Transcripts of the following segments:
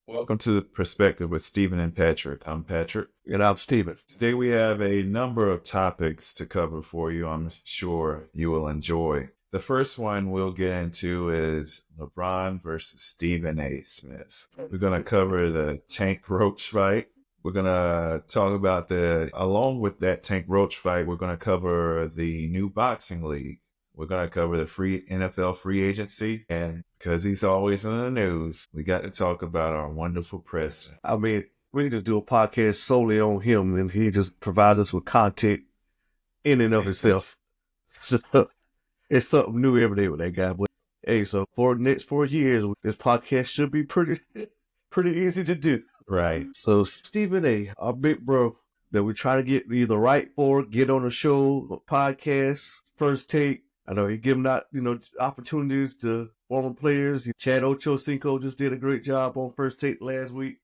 Welcome to the Perspective with Stephen and Patrick. I'm Patrick. And I'm Steven. Today we have a number of topics to cover for you. I'm sure you will enjoy. The first one we'll get into is LeBron versus Stephen A. Smith. We're going to cover the Tank Roach fight. We're going to talk about along with that Tank Roach fight, we're going to cover the new boxing league. We're going to cover the free NFL free agency. And because he's always in the news, we got to talk about our wonderful president. I mean, we can just do a podcast solely on him, and he just provides us with content in and of itself. So it's something new every day with that guy. But hey, so for the next 4 years, this podcast should be pretty easy to do. Right. So Stephen A., our big bro, that we try to get either right for, get on a show, a podcast, first take. I know he giving out, opportunities to former players. Chad Ochocinco just did a great job on first take last week.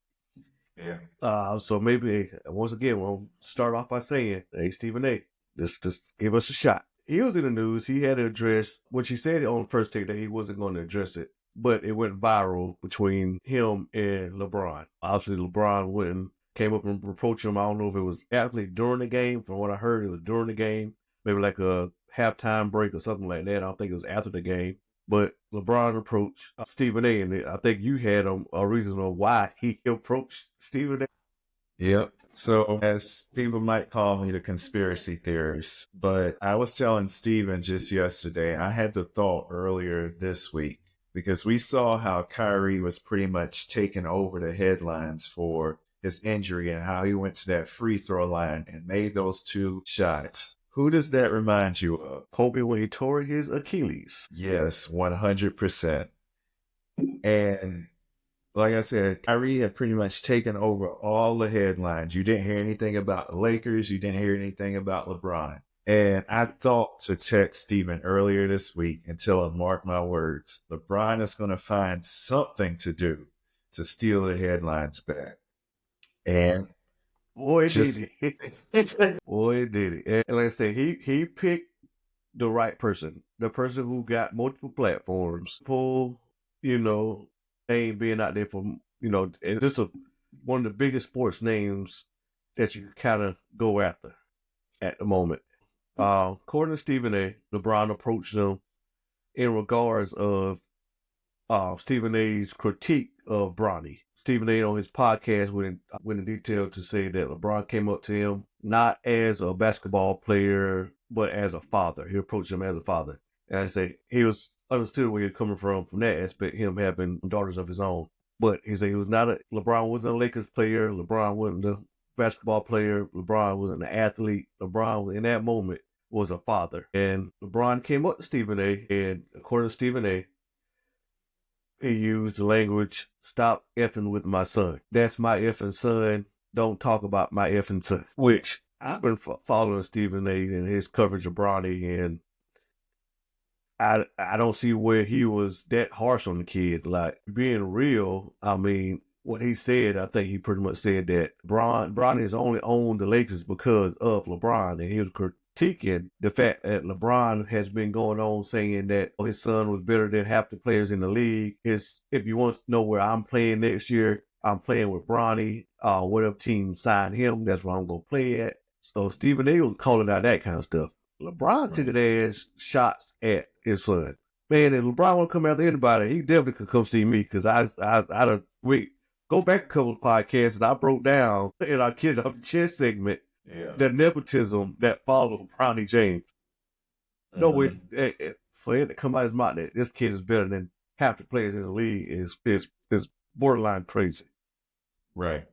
Yeah. So maybe once again, we'll start off by saying, hey, Stephen A., just give us a shot. He was in the news. He had to address what he said on first take that he wasn't going to address it, but it went viral between him and LeBron. Obviously, LeBron came up and reproached him. I don't know if it was actually during the game. From what I heard, it was during the game, maybe like a halftime break or something like that. I don't think it was after the game. But LeBron approached Stephen A., and I think you had a reason of why he approached Stephen A. Yep. So, as people might call me the conspiracy theorist, but I was telling Steven just yesterday, I had the thought earlier this week because we saw how Kyrie was pretty much taking over the headlines for his injury and how he went to that free throw line and made those two shots. Who does that remind you of? Kobe when he tore his Achilles. Yes, 100%. And like I said, Kyrie had pretty much taken over all the headlines. You didn't hear anything about the Lakers. You didn't hear anything about LeBron. And I thought to text Steven earlier this week and tell him, mark my words, LeBron is going to find something to do to steal the headlines back. And boy, did he. Boy, did he. And like I said, he picked the right person. The person who got multiple platforms. People, name being out there for, and this is one of the biggest sports names that you kind of go after at the moment. According to Stephen A., LeBron approached him in regards of Stephen A.'s critique of Bronny. Stephen A. on his podcast went in detail to say that LeBron came up to him not as a basketball player, but as a father. He approached him as a father. And I say he was understood where he was coming from that aspect, him having daughters of his own. But he said LeBron wasn't a Lakers player. LeBron wasn't a basketball player. LeBron wasn't an athlete. LeBron, in that moment, was a father. And LeBron came up to Stephen A., and according to Stephen A., he used the language, stop effing with my son. That's my effing son. Don't talk about my effing son. Which I've been following Stephen A. and his coverage of Bronny, and I don't see where he was that harsh on the kid. Like, being real, I mean, what he said, I think he pretty much said that Bronny has only owned the Lakers because of LeBron, and he was critiquing the fact that LeBron has been going on saying that his son was better than half the players in the league. If you want to know where I'm playing next year, I'm playing with Bronny. Whatever team signed him, that's where I'm going to play at. So Stephen A. was calling out that kind of stuff. LeBron took it as shots at his son. Man, if LeBron want to come after anybody, he definitely could come see me because go back a couple of podcasts and I broke down in our Kid Up Chest segment the nepotism that followed Bronny James. No way for it to come out of his mouth that this kid is better than half the players in the league is borderline crazy. Right.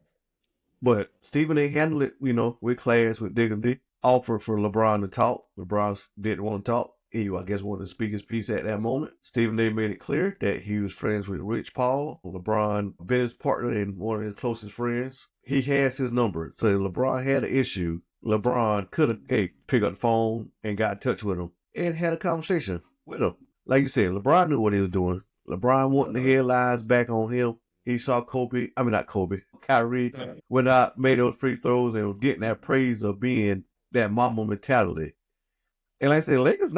But Stephen A. handled it, with class, with dignity. Offered for LeBron to talk. LeBron didn't want to talk. He, I guess, wanted to speak his piece at that moment. Stephen A. made it clear that he was friends with Rich Paul, LeBron, business partner and one of his closest friends. He has his number. So if LeBron had an issue, LeBron could have picked up the phone and got in touch with him and had a conversation with him. Like you said, LeBron knew what he was doing. LeBron wanting the headlines back on him. He saw Kyrie went out, made those free throws and was getting that praise of being that mama mentality. And like I said, Lakers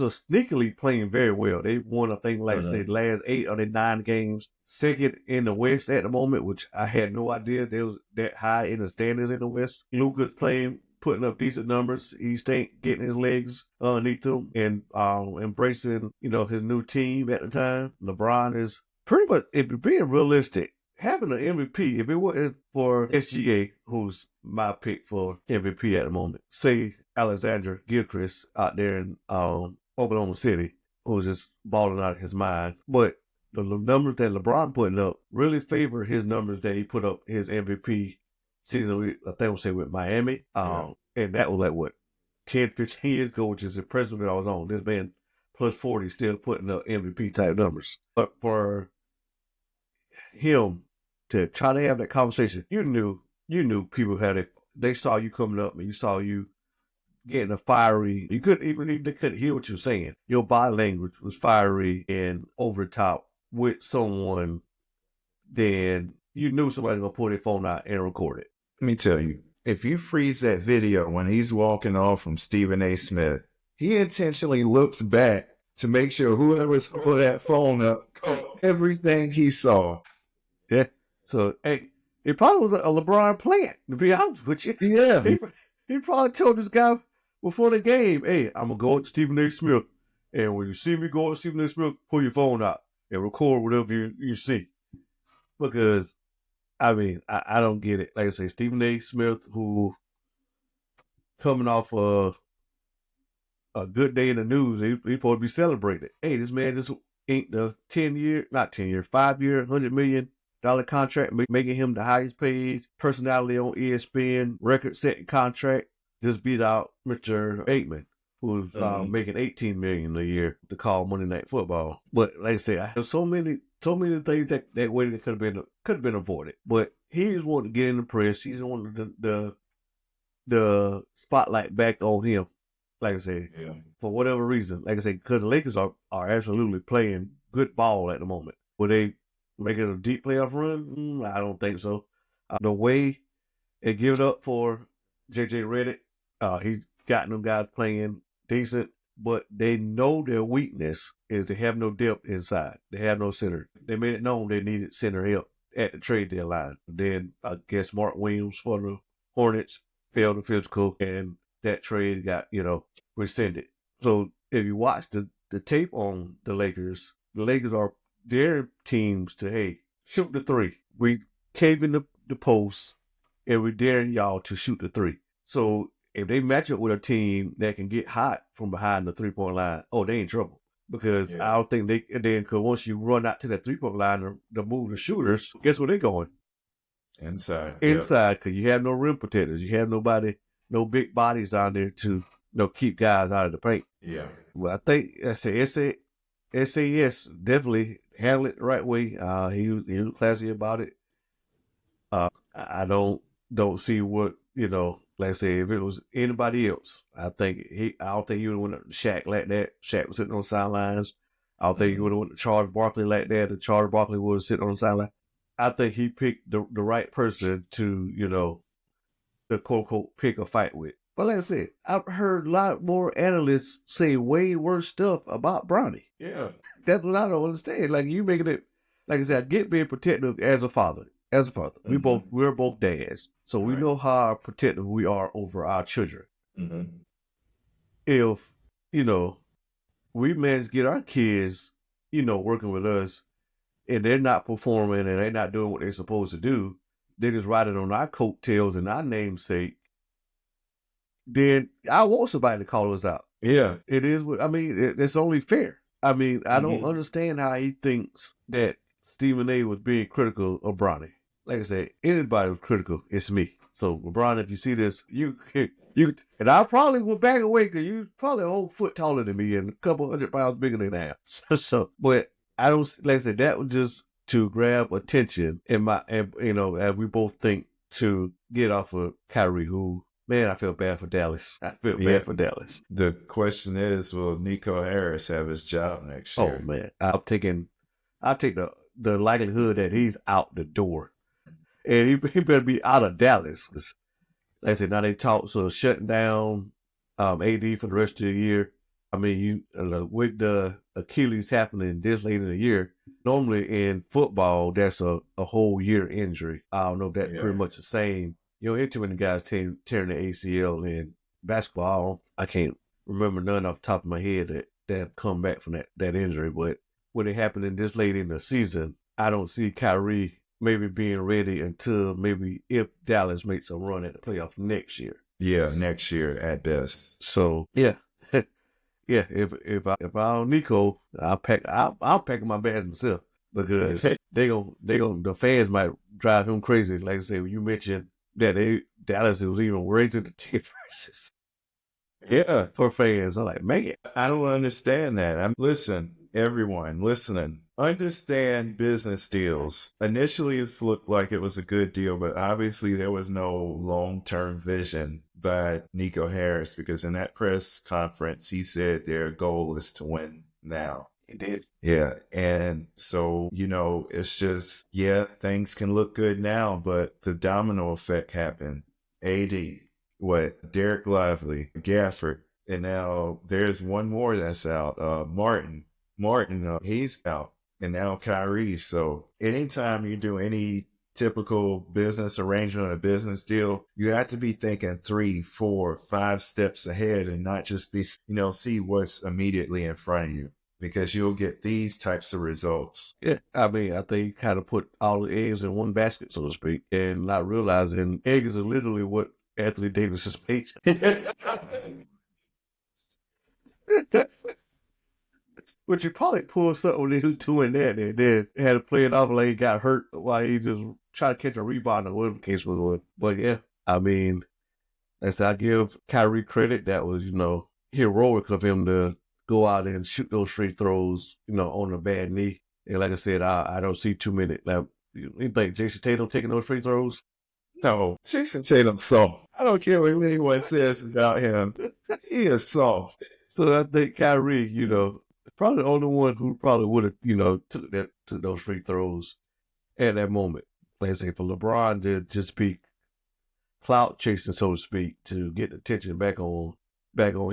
are sneakily playing very well. They won, I think, like I said, last 8 of their 9 games. Second in the West at the moment, which I had no idea they was that high in the standings in the West. Luka's playing, putting up decent numbers. He's getting his legs underneath him and embracing, his new team at the time. LeBron is pretty much, if you're being realistic, having an MVP, if it wasn't for SGA, who's my pick for MVP at the moment, say Alexander Gilchrist out there in Oklahoma City, who's just balling out of his mind. But the numbers that LeBron putting up really favor his numbers that he put up his MVP season, I think we'll say with Miami. And that was like, what, 10, 15 years ago, which is impressive when I was on. This man plus 40 still putting up MVP type numbers. But for him to try to have that conversation, you knew people had it. They saw you coming up and you saw you getting a fiery. You couldn't even they couldn't hear what you're saying. Your body language was fiery and over the top with someone. Then you knew somebody gonna pull their phone out and record it. Let me tell you, if you freeze that video when he's walking off from Stephen A. Smith, he intentionally looks back to make sure whoever's holding that phone up caught everything he saw. Yeah. So, hey, it probably was a LeBron plant, to be honest with you. Yeah. He probably told this guy before the game, hey, I'm going to go to Stephen A. Smith. And when you see me go to Stephen A. Smith, pull your phone out and record whatever you see. Because, I mean, I don't get it. Like I say, Stephen A. Smith, who coming off a good day in the news, he supposed to be celebrated. Hey, this man just inked a 5-year, $100 million contract, making him the highest paid personality on ESPN, record-setting contract. Just beat out Mr. Aikman, who's making $18 million a year to call Monday Night Football. But like I said, there's so many things that way that could have been avoided. But he's wanting to get in the press. He's wanting the spotlight back on him. Like I said, for whatever reason, like I said, because the Lakers are absolutely playing good ball at the moment. Will they make it a deep playoff run? I don't think so. The way they give it up for JJ Redick, he's got them guys playing decent, but they know their weakness is they have no depth inside. They have no center. They made it known they needed center help at the trade deadline. Then I guess Mark Williams for the Hornets failed the physical, and that trade got, rescinded. So if you watch the tape on the Lakers are their teams to, hey, shoot the three. We cave in the post, and we're daring y'all to shoot the three. So if they match up with a team that can get hot from behind the 3-point line, they in trouble. Because I don't think because once you run out to that 3-point line to move the shooters, guess where they going? Inside, because you have no rim protectors. You have nobody, no big bodies down there to keep guys out of the paint. Yeah. Well, I think SAS definitely handled it the right way. He was classy about it. I don't see what, like I say, if it was anybody else, I don't think he would have went to Shaq like that. Shaq was sitting on the sidelines. I don't think he would have went to Charles Barkley like that. And Charles Barkley would have sitting on the sideline. I think he picked the right person to, the quote unquote pick a fight with. But like I said, I've heard a lot more analysts say way worse stuff about Bronny. Yeah. That's what I don't understand. Like, you making it, like I said, I get being protective as a father. We're both dads. So we know how protective we are over our children. Mm-hmm. If, we manage to get our kids, working with us, and they're not performing and they're not doing what they're supposed to do, they just riding on our coattails and our namesake, then I want somebody to call us out. Yeah. It is, it's only fair. I mean, I don't understand how he thinks that Stephen A. was being critical of Bronny. Like I said, anybody was critical, it's me. So, LeBron, if you see this, you and I probably will back away because you're probably a whole foot taller than me and a couple 100 pounds bigger than I am. But I don't, like I said, that was just to grab attention as we both think to get off of Kyrie, who, man, I feel bad for Dallas. Bad for Dallas. The question is, will Nico Harris have his job next year? Oh, man. I'll take the likelihood that he's out the door. And he better be out of Dallas. Like I said, now they talk, so shutting down AD for the rest of the year. I mean, with the Achilles happening this late in the year, normally in football, that's a whole year injury. I don't know if that's pretty Yeah. much the same. You don't hear too many guys tearing the ACL in basketball. I can't remember none off the top of my head that have come back from that injury. But when it happened this late in the season, I don't see Kyrie maybe being ready until maybe if Dallas makes a run at the playoffs next year. Yeah, next year at best. So yeah, yeah. If I own Nico, I'll pack my bags myself because they gonna the fans might drive him crazy. Like I said, when you mentioned that Dallas was even raising the ticket prices Yeah, for fans, I'm like, man, I don't understand that. Listen, everyone listening, understand business deals. Initially, it looked like it was a good deal, but obviously there was no long-term vision by Nico Harris because in that press conference, he said their goal is to win now. he did. Yeah. And so, it's just, yeah, things can look good now, but the domino effect happened. AD, Derek Lively, Gafford, and now there's one more that's out. Martin. He's out. And now Kyrie. So anytime you do any typical business arrangement or business deal, you have to be thinking 3, 4, 5 steps ahead and not just be, see what's immediately in front of you because you'll get these types of results. Yeah, I mean, I think he kind of put all the eggs in one basket, so to speak, and not realizing eggs are literally what Anthony Davis is made. Which he probably pulled something when he was doing that and then had to play it off like he got hurt while he just tried to catch a rebound or whatever the case was. But yeah, I mean, as I give Kyrie credit, that was, heroic of him to go out and shoot those free throws, on a bad knee. And like I said, I don't see too many. Now, you think Jason Tatum taking those free throws? No, Jason Tatum's soft. I don't care what anyone says about him. He is soft. So I think Kyrie, probably the only one who probably would have, took those free throws at that moment. Like I say, for LeBron to just be clout chasing, so to speak, to get the attention back on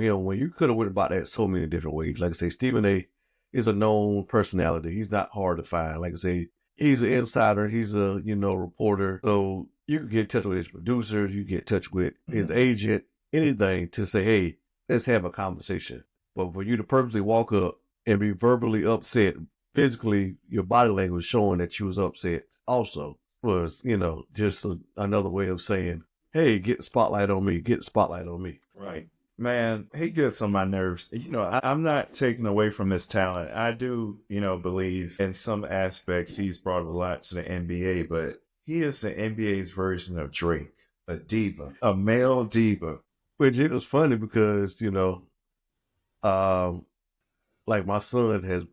him when you could have went about that so many different ways. Like I say, Stephen A is a known personality. He's not hard to find. Like I say, he's an insider. He's a, reporter. So you can get in touch with his producers. You get in touch with his agent, anything to say, hey, let's have a conversation. But for you to purposely walk up and be verbally upset, physically, your body language showing that you was upset also was, just another way of saying, hey, get the spotlight on me. Get the spotlight on me. Right. Man, he gets on my nerves. I'm not taking away from his talent. I do, believe in some aspects he's brought a lot to the NBA, but he is the NBA's version of Drake, a diva, a male diva. Which it was funny because, like my son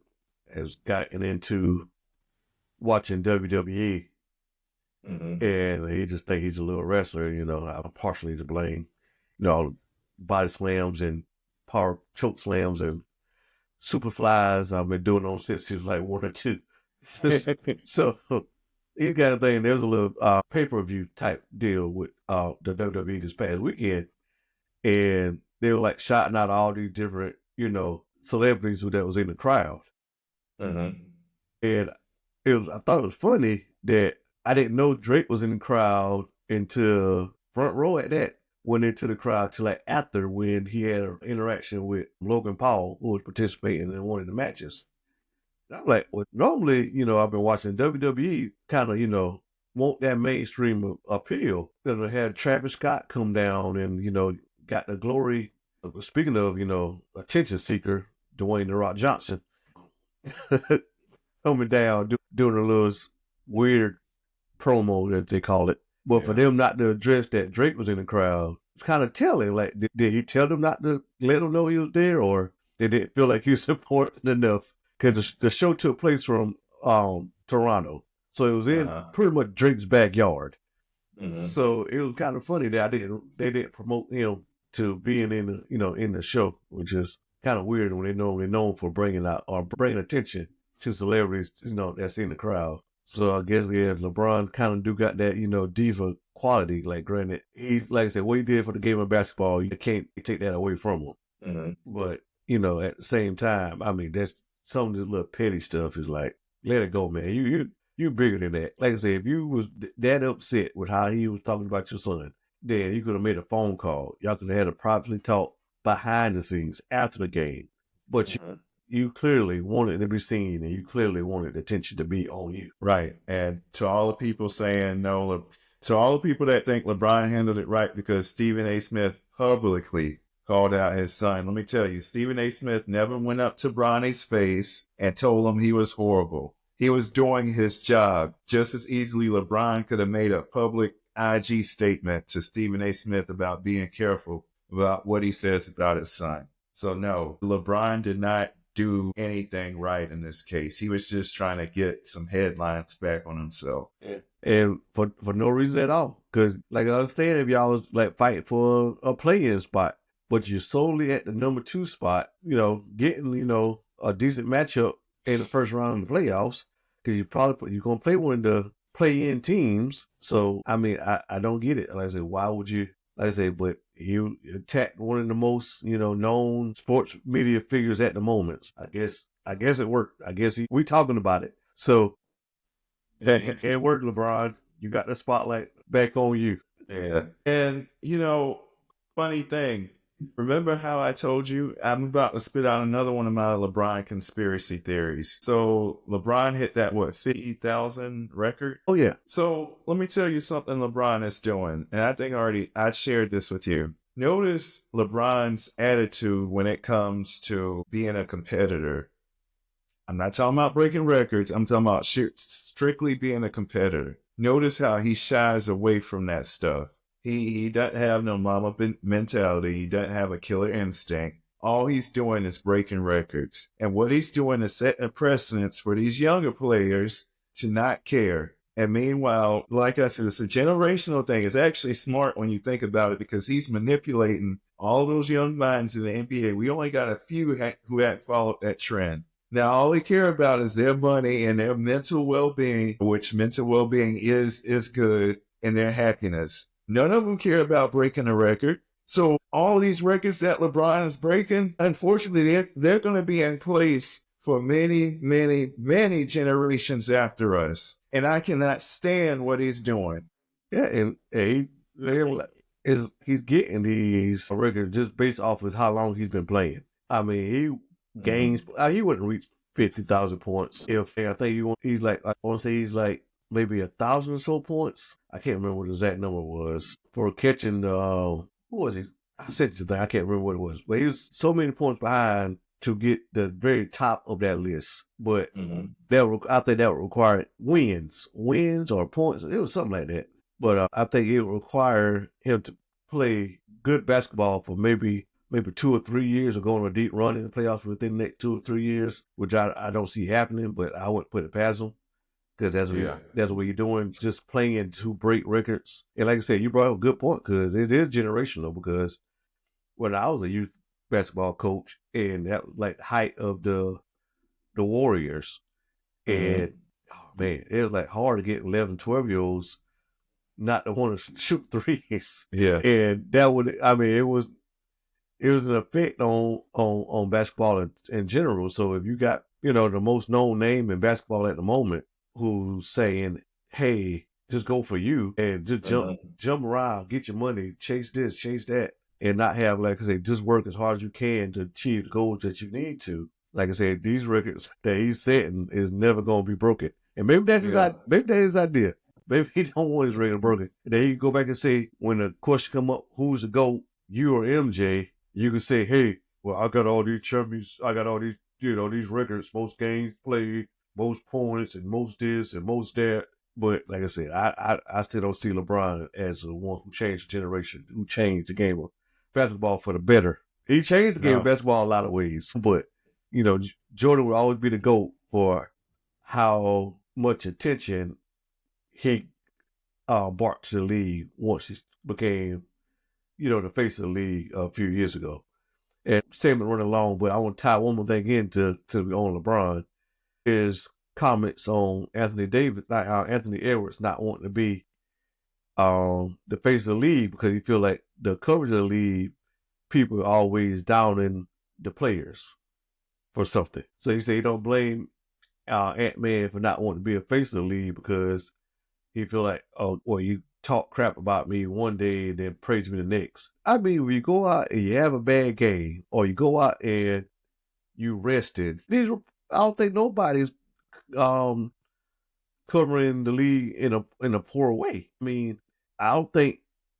has gotten into watching WWE and he just think he's a little wrestler, I'm partially to blame. Body slams and power choke slams and super flies I've been doing on since he was like 1 or 2. So he's got a thing. There's a little pay-per-view type deal with the WWE this past weekend, and they were like shouting out all these different, celebrities that was in the crowd. And I thought it was funny that I didn't know Drake was in the crowd until front row at that. Went into the crowd till like after when he had an interaction with Logan Paul, who was participating in one of the matches. I'm like, well, normally, I've been watching WWE kind of, want that mainstream appeal. Then I had Travis Scott come down and, got the glory. Speaking of, attention seeker, Dwayne The Rock Johnson coming down, doing a little weird promo that they call it. But for them not to address that Drake was in the crowd, it's kind of telling. Like, did he tell them not to let them know he was there, or they didn't feel like he was important enough? Because the show took place from Toronto, so it was in pretty much Drake's backyard. So it was kind of funny that they didn't promote him to being in in the show, which is kind of weird when they're normally known for bringing attention to celebrities, that's in the crowd. So I guess yeah, LeBron kind of do got that, diva quality. Like, granted, he's like I said, what he did for the game of basketball, you can't take that away from him. Mhm. But at the same time, I mean, that's some of this little petty stuff is like, let it go, man. You bigger than that. Like I said, if you was that upset with how he was talking about your son, then you could have made a phone call. Y'all could have had a privately talk behind the scenes after the game. But you clearly wanted to be seen, and you clearly wanted attention to be on you. Right. And to all the people saying no, to all the people that think LeBron handled it right because Stephen A. Smith publicly called out his son, let me tell you, Stephen A. Smith never went up to Bronny's face and told him he was horrible. He was doing his job. Just as easily, LeBron could have made a public IG statement to Stephen A. Smith about being careful about what he says about his son. So no, LeBron did not do anything right in this case. He was just trying to get some headlines back on himself. Yeah. And for no reason at all. Because, like, I understand if y'all was, like, fighting for a play-in spot, but you're solely at the number 2 spot, getting, a decent matchup in the first round of the playoffs, because you're going to play one of the play-in teams. So, I mean, I don't get it. Like I said, why would you, like I say, but you attacked one of the most, known sports media figures at the moment. I guess it worked. I guess we talking about it. So, it worked, LeBron. You got the spotlight back on you. Yeah. And, funny thing, remember how I told you I'm about to spit out another one of my LeBron conspiracy theories. So LeBron hit that, 50,000 record? Oh, yeah. So let me tell you something LeBron is doing. And I think I shared this with you. Notice LeBron's attitude when it comes to being a competitor. I'm not talking about breaking records. I'm talking about strictly being a competitor. Notice how he shies away from that stuff. He doesn't have no mama mentality. He doesn't have a killer instinct. All he's doing is breaking records. And what he's doing is setting a precedence for these younger players to not care. And meanwhile, like I said, it's a generational thing. It's actually smart when you think about it because he's manipulating all those young minds in the NBA. We only got a few who hadn't followed that trend. Now, all they care about is their money and their mental well-being, which mental well-being is good, and their happiness. None of them care about breaking a record. So all these records that LeBron is breaking, unfortunately, they're going to be in place for many, many, many generations after us. And I cannot stand what he's doing. Yeah, and he's getting these records just based off of how long he's been playing. I mean, he gains. He wouldn't reach 50,000 points if I think he's like I want to say he's like maybe 1,000 or so points. I can't remember what the exact number was for catching. Who was he? I said the thing. I can't remember what it was, but he was so many points behind to get the very top of that list. But I think that would require wins or points. It was something like that. But I think it would require him to play good basketball for maybe 2 or 3 years or go on a deep run in the playoffs within the next 2 or 3 years, which I don't see happening, but I wouldn't put it past him because that's what you're doing, just playing to break records. And like I said, you brought up a good point because it is generational because when I was a youth basketball coach and that was like the height of the Warriors, and oh man, it was like hard to get 11, 12-year-olds not to want to shoot threes. Yeah. And that would, I mean, it was an effect on basketball in general. So if you got, the most known name in basketball at the moment who's saying, hey, just go for you and just jump around, get your money, chase this, chase that, and not have, like I say, just work as hard as you can to achieve the goals that you need to. Like I said, these records that he's setting is never going to be broken. And maybe that's his idea. Maybe he don't want his record broken. And then he can go back and say, when the question come up, who's the GOAT, you or MJ, you can say, hey, well, I got all these champions. I got all these, these records, most games played, most points, and most this and most that. But like I said, I still don't see LeBron as the one who changed the generation, who changed the game of basketball for the better. He changed the game of basketball in a lot of ways. But, Jordan will always be the GOAT for how much attention he brought to the league once he became, the face of the league a few years ago. And same running along, but I want to tie one more thing into on LeBron is comments on Anthony Edwards not wanting to be the face of the league because he feel like the coverage of the league, people are always downing the players for something. So he said he don't blame Ant-Man for not wanting to be a face of the league because he feel like, oh, well, you talk crap about me one day and then praise me the next. I mean, when you go out and you have a bad game, or you go out and you rested, I don't think nobody's um covering the league in a poor way. I mean, I don't think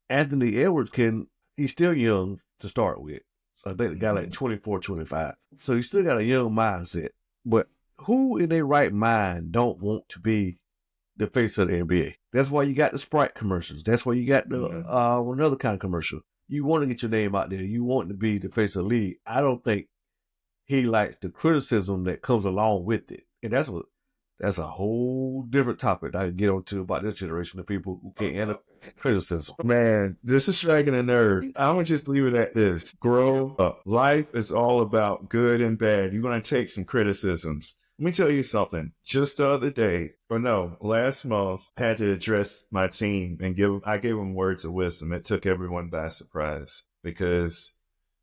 Anthony Edwards can. He's still young to start with. So I think the guy like 24, 25. So he's still got a young mindset. But who in their right mind don't want to be the face of the NBA? That's why you got the Sprite commercials. That's why you got the another kind of commercial. You want to get your name out there. You want to be the face of the league. I don't think he likes the criticism that comes along with it. And that's a whole different topic I can get onto about this generation of people who can't handle criticism. Man, this is striking a nerve. I'm going to just leave it at this. Grow up. Life is all about good and bad. You're going to take some criticisms. Let me tell you something. Just the other day, or no, last month, I had to address my team and I gave them words of wisdom. It took everyone by surprise because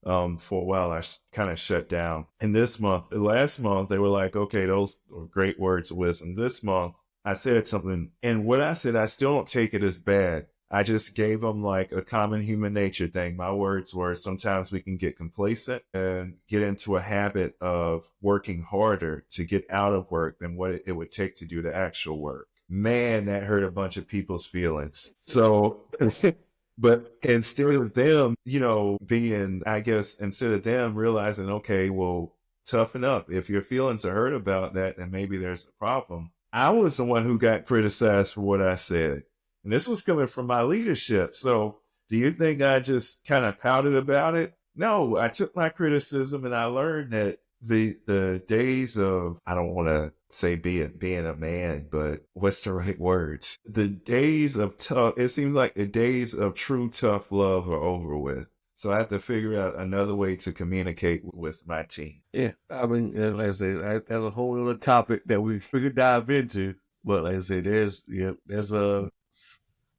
for a while I kind of shut down. And last month, they were like, okay, those are great words of wisdom. This month, I said something, and what I said, I still don't take it as bad. I just gave them like a common human nature thing. My words were sometimes we can get complacent and get into a habit of working harder to get out of work than what it would take to do the actual work. Man, that hurt a bunch of people's feelings. So, but instead of them, instead of them realizing, okay, well, toughen up. If your feelings are hurt about that, then maybe there's a problem. I was the one who got criticized for what I said. And this was coming from my leadership. So do you think I just kind of pouted about it? No, I took my criticism and I learned that the days of, I don't want to say being a man, but what's the right words? The days of it seems like the days of true tough love are over with. So I have to figure out another way to communicate with my team. Yeah, I mean, like I said, that's a whole other topic that we could dive into. But like I said, there's a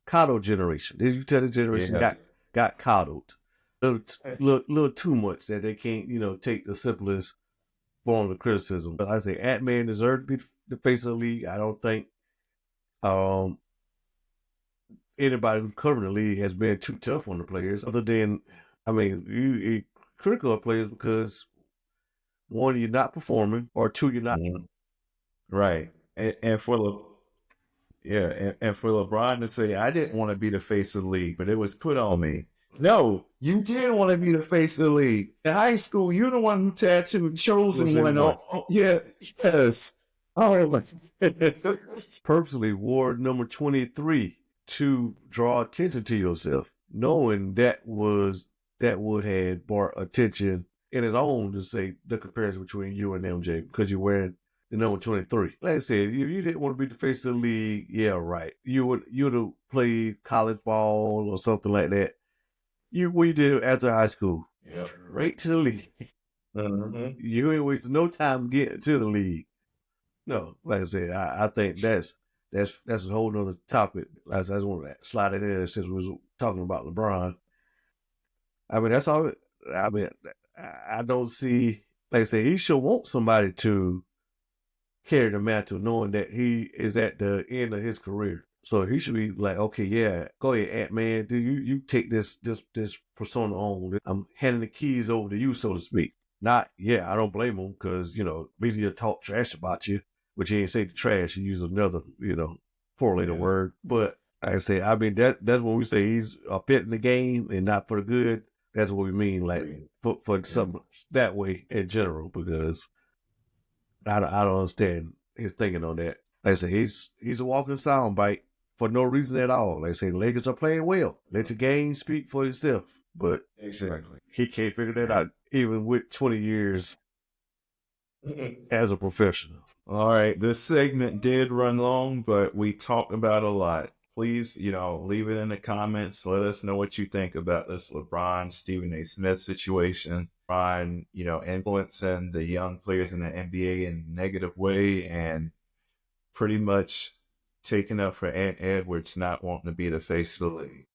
coddled generation. You tell the generation got coddled. Little too much that they can't, take the simplest form of criticism. But I say Ant-Man deserved to be the face of the league. I don't think anybody who's covering the league has been too tough on the players, other than, I mean, you critical of players because one, you're not performing, or two, you're not. Right. And for and for LeBron to say, I didn't want to be the face of the league, but it was put on me. No, you did want to be the face of the league. In high school, you're the one who tattooed chosen one. Yes. Oh, purposely wore number 23 to draw attention to yourself, knowing that would have brought attention in its own to say the comparison between you and MJ because you're wearing the number 23. Like I said, if you didn't want to be the face of the league, yeah, right. You'd have played college ball or something like that. You did after high school. Yep. Right to the league. You ain't wasting no time getting to the league. No, like I said, I think that's a whole nother topic. I just want to slide it in there since we was talking about LeBron. I mean, that's all. I mean, I don't see, like I said, he should want somebody to carry the mantle, knowing that he is at the end of his career. So he should be like, okay, yeah, go ahead, Ant-Man. Do you take this persona on? I'm handing the keys over to you, so to speak. Not, yeah, I don't blame him because, media talk trash about you, but you ain't say the trash. You use another, four-letter word. But like I say, I mean, that's when we say he's a fit in the game and not for the good. That's what we mean, like for something that way in general, because I don't understand his thinking on that. Like I say, he's a walking soundbite for no reason at all. Like I say, the Lakers are playing well. Let your game speak for itself. But exactly, he can't figure that out, even with 20 years as a professional. All right, this segment did run long, but we talked about a lot. Please, leave it in the comments. Let us know what you think about this LeBron, Stephen A. Smith situation. LeBron, influencing the young players in the NBA in a negative way, and pretty much taking up for Ant Edwards not wanting to be the face of the league.